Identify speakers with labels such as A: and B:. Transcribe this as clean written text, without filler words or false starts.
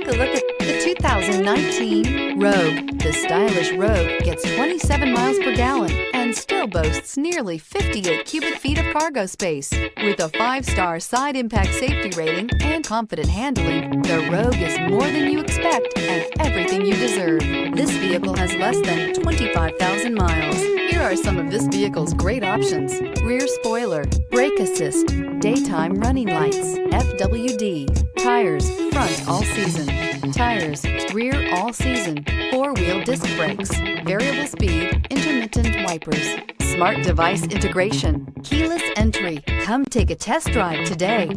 A: Take a look at the 2019 Rogue. The stylish Rogue gets 27 miles per gallon and still boasts nearly 58 cubic feet of cargo space. With a 5-star side impact safety rating and confident handling, the Rogue is more than you expect and everything you deserve. This vehicle has less than 25,000 miles. Here are some of this vehicle's great options: rear spoiler, brake assist, daytime running lights, FWD, tires, front all season, tires, rear all season, 4-wheel disc brakes, variable speed, intermittent wipers, smart device integration, keyless entry. Come take a test drive today.